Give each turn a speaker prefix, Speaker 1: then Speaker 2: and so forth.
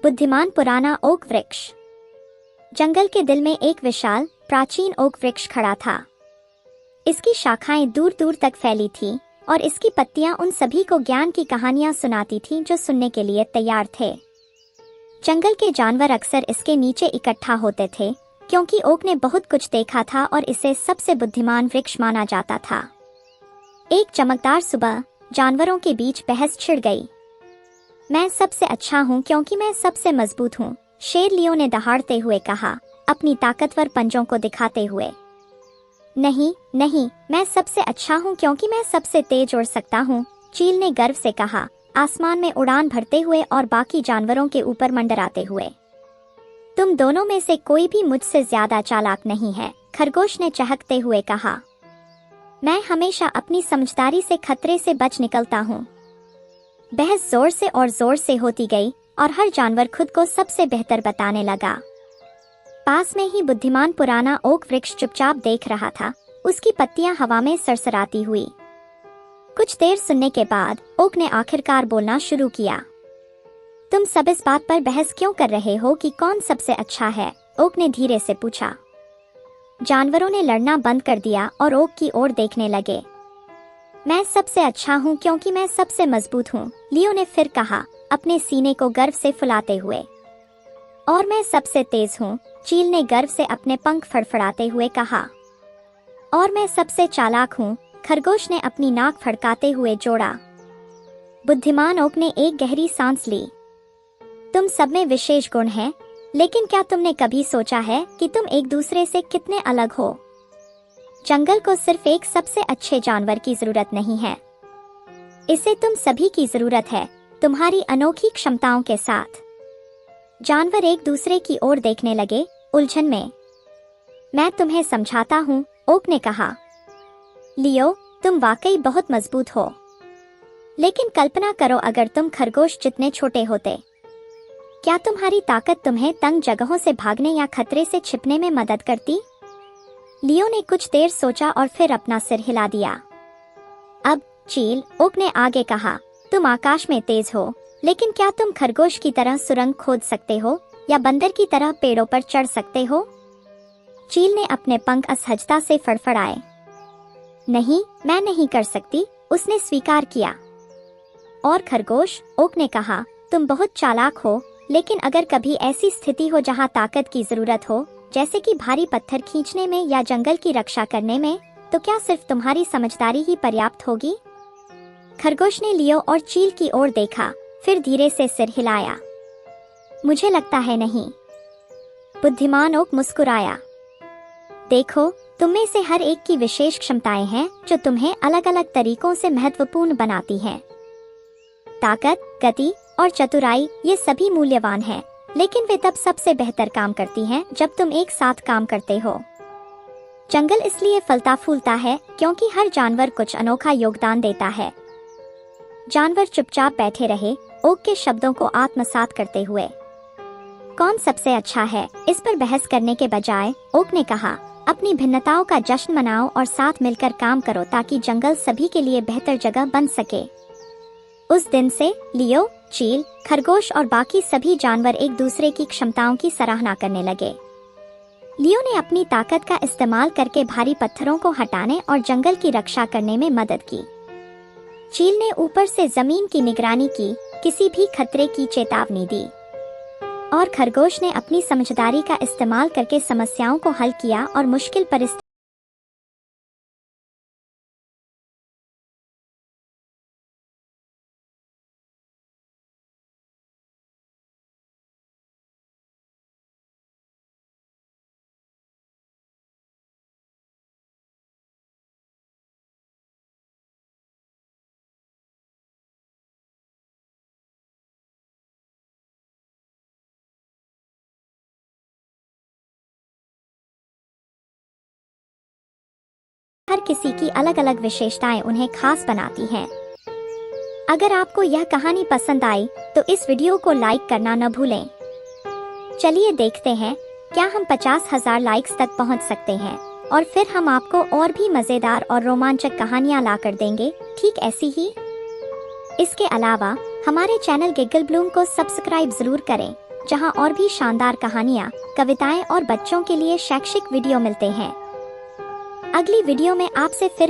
Speaker 1: बुद्धिमान पुराना ओक वृक्ष। जंगल के दिल में एक विशाल प्राचीन ओक वृक्ष खड़ा था। इसकी शाखाएं दूर दूर तक फैली थीं और इसकी पत्तियां उन सभी को ज्ञान की कहानियां सुनाती थीं जो सुनने के लिए तैयार थे। जंगल के जानवर अक्सर इसके नीचे इकट्ठा होते थे क्योंकि ओक ने बहुत कुछ देखा था और इसे सबसे बुद्धिमान वृक्ष माना जाता था। एक चमकदार सुबह जानवरों के बीच बहस छिड़ गई। मैं सबसे अच्छा हूँ क्योंकि मैं सबसे मजबूत हूँ, शेर लियो ने दहाड़ते हुए कहा, अपनी ताकतवर पंजों को दिखाते हुए। नहीं नहीं, मैं सबसे अच्छा हूँ क्योंकि मैं सबसे तेज उड़ सकता हूँ, चील ने गर्व से कहा, आसमान में उड़ान भरते हुए और बाकी जानवरों के ऊपर मंडराते हुए। तुम दोनों में से कोई भी मुझसे ज्यादा चालाक नहीं है, खरगोश ने चहकते हुए कहा। मैं हमेशा अपनी समझदारी से खतरे से बच निकलता हूँ। बहस जोर से और जोर से होती गई और हर जानवर खुद को सबसे बेहतर बताने लगा। पास में ही बुद्धिमान पुराना ओक वृक्ष चुपचाप देख रहा था, उसकी पत्तियां हवा में सरसराती हुई। कुछ देर सुनने के बाद ओक ने आखिरकार बोलना शुरू किया। तुम सब इस बात पर बहस क्यों कर रहे हो कि कौन सबसे अच्छा है? ओक ने धीरे से पूछा। जानवरों ने लड़ना बंद कर दिया और ओक की ओर देखने लगे। मैं सबसे अच्छा हूँ क्योंकि मैं सबसे मजबूत हूँ, लियो ने फिर कहा, अपने सीने को गर्व से फुलाते हुए। और मैं सबसे तेज हूँ, चील ने गर्व से अपने पंख फड़फड़ाते हुए कहा। और मैं सबसे चालाक हूँ, खरगोश ने अपनी नाक फड़काते हुए जोड़ा। बुद्धिमान ओक ने एक गहरी सांस ली। तुम सब में विशेष गुण हैं, लेकिन क्या तुमने कभी सोचा है कि तुम एक दूसरे से कितने अलग हो? जंगल को सिर्फ एक सबसे अच्छे जानवर की जरूरत नहीं है, इसे तुम सभी की जरूरत है, तुम्हारी अनोखी क्षमताओं के साथ। जानवर एक दूसरे की ओर देखने लगे, उलझन में। मैं तुम्हें समझाता हूँ, ओक ने कहा। लियो, तुम वाकई बहुत मजबूत हो, लेकिन कल्पना करो अगर तुम खरगोश जितने छोटे होते। क्या तुम्हारी ताकत तुम्हें तंग जगहों से भागने या खतरे से छिपने में मदद करती? लियो ने कुछ देर सोचा और फिर अपना सिर हिला दिया। अब चील, ओक ने आगे कहा, तुम आकाश में तेज हो, लेकिन क्या तुम खरगोश की तरह सुरंग खोद सकते हो या बंदर की तरह पेड़ों पर चढ़ सकते हो? चील ने अपने पंख असहजता से फड़फड़ाए। नहीं, मैं नहीं कर सकती, उसने स्वीकार किया। और खरगोश, ओक ने कहा, तुम बहुत चालाक हो, लेकिन अगर कभी ऐसी स्थिति हो जहाँ ताकत की जरूरत हो, जैसे कि भारी पत्थर खींचने में या जंगल की रक्षा करने में, तो क्या सिर्फ तुम्हारी समझदारी ही पर्याप्त होगी? खरगोश ने लियो और चील की ओर देखा, फिर धीरे से सिर हिलाया। मुझे लगता है नहीं। बुद्धिमान ओक मुस्कुराया। देखो, तुम में से हर एक की विशेष क्षमताएं हैं जो तुम्हें अलग अलग तरीकों से महत्वपूर्ण बनाती हैं। ताकत, गति और चतुराई, ये सभी मूल्यवान हैं, लेकिन वे तब सबसे बेहतर काम करती हैं जब तुम एक साथ काम करते हो। जंगल इसलिए फलता फूलता है क्योंकि हर जानवर कुछ अनोखा योगदान देता है। जानवर चुपचाप बैठे रहे, ओक के शब्दों को आत्मसात करते हुए। कौन सबसे अच्छा है, इस पर बहस करने के बजाय ओक ने कहा, अपनी भिन्नताओं का जश्न मनाओ और साथ मिलकर काम करो ताकि जंगल सभी के लिए बेहतर जगह बन सके। उस दिन से लियो, चील, खरगोश और बाकी सभी जानवर एक दूसरे की क्षमताओं की सराहना करने लगे। लियो ने अपनी ताकत का इस्तेमाल करके भारी पत्थरों को हटाने और जंगल की रक्षा करने में मदद की। चील ने ऊपर से जमीन की निगरानी की, किसी भी खतरे की चेतावनी दी। और खरगोश ने अपनी समझदारी का इस्तेमाल करके समस्याओं को हल किया और मुश्किल परिस्थितियों हर किसी की अलग अलग विशेषताएं उन्हें खास बनाती हैं। अगर आपको यह कहानी पसंद आई तो इस वीडियो को लाइक करना न भूलें। चलिए देखते हैं क्या हम 50,000 लाइक्स तक पहुंच सकते हैं और फिर हम आपको और भी मजेदार और रोमांचक कहानियां ला कर देंगे, ठीक ऐसी ही। इसके अलावा हमारे चैनल गिग्गल ब्लूम को सब्सक्राइब जरूर करें जहां और भी शानदार कहानियां, कविताएं और बच्चों के लिए शैक्षिक वीडियो मिलते हैं। अगली वीडियो में आपसे फिर